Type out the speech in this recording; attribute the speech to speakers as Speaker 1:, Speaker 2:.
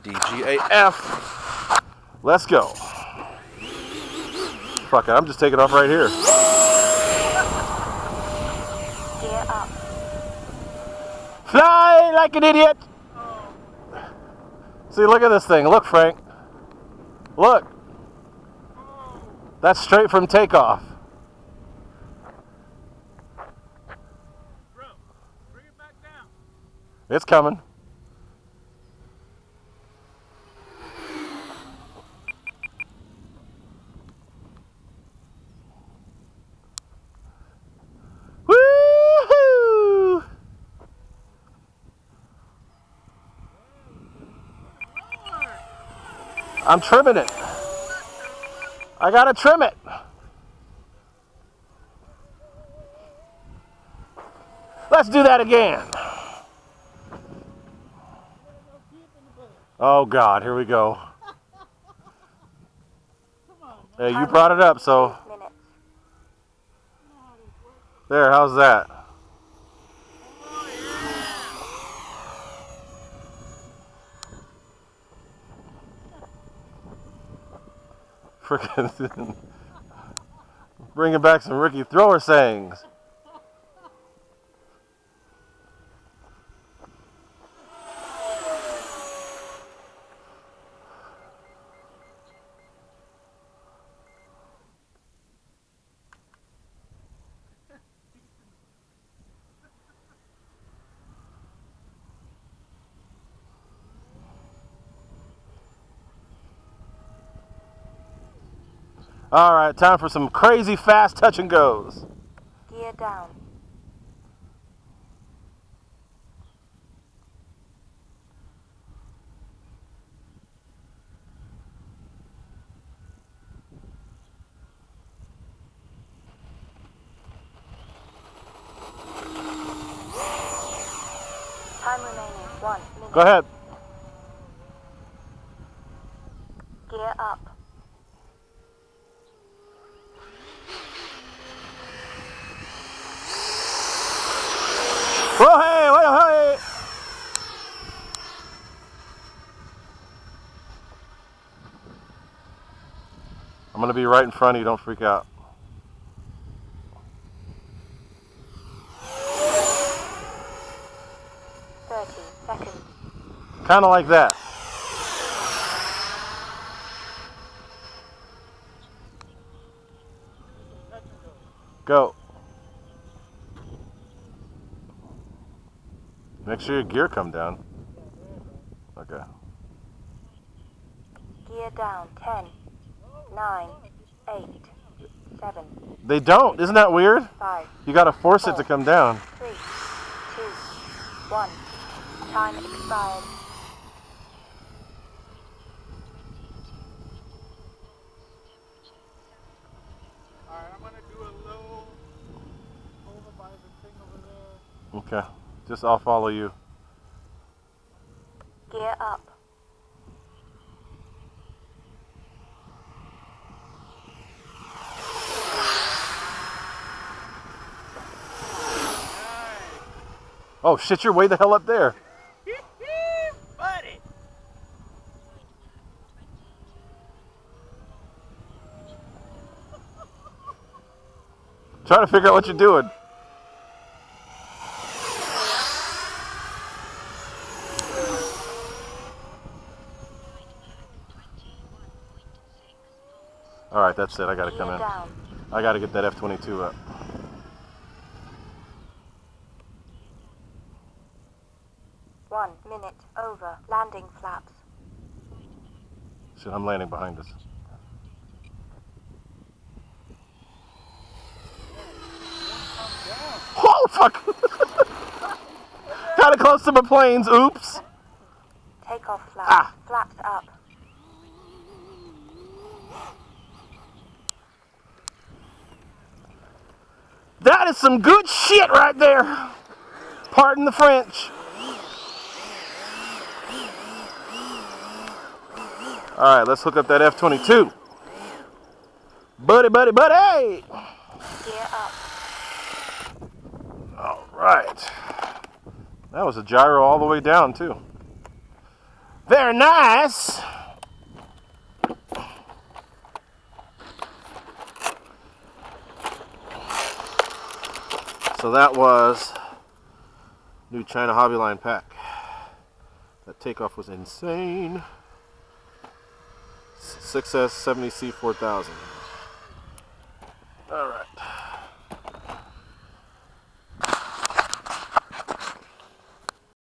Speaker 1: DGAF. Let's go. Fuck it, I'm just taking off right here.
Speaker 2: Gear up.
Speaker 1: Fly like an idiot. See, look at this thing. Look, Frank. Look. That's straight from takeoff.
Speaker 3: Bro, bring it back down.
Speaker 1: It's coming. Woo-hoo! I'm trimming it. I gotta trim it. Let's do that again. Oh God, here we go. Hey, you brought it up, so. There, how's that? Freaking bringing back some Ricky Thrower sayings. All right, time for some crazy fast touch and goes.
Speaker 2: Gear down. Time remaining 1 minute.
Speaker 1: Go ahead.
Speaker 2: Gear up.
Speaker 1: Whoa, hey, whoa, hey. I'm gonna be right in front of you, don't freak out.
Speaker 2: Seconds.
Speaker 1: Kinda like that. Go. Make sure your gear come down. Okay.
Speaker 2: Gear down. 10, 9, 8, 7.
Speaker 1: They don't. Isn't that weird?
Speaker 2: 5.
Speaker 1: You gotta force it to come down.
Speaker 2: 3, 2, 1. Time expired.
Speaker 3: Alright, I'm gonna do a little over by the thing over there.
Speaker 1: Okay. Just I'll follow you.
Speaker 2: Gear up.
Speaker 1: Oh shit, you're way the hell up there.
Speaker 3: Buddy!
Speaker 1: Trying to figure out what you're doing. Alright, that's it. I gotta come in. I gotta get that F-22 up.
Speaker 2: One minute over. Landing flaps.
Speaker 1: Shit, I'm landing behind us. Oh, fuck! Kinda close to my planes, oops!
Speaker 2: Takeoff flaps.
Speaker 1: Ah.
Speaker 2: Flaps up.
Speaker 1: That is some good shit right there! Pardon the French. Alright, let's hook up that F-22. Buddy, buddy, buddy!
Speaker 2: Gear up.
Speaker 1: Alright. That was a gyro all the way down, too. Very nice. So that was new China Hobby Line pack. That takeoff was insane. 6S 70C 4000. All right.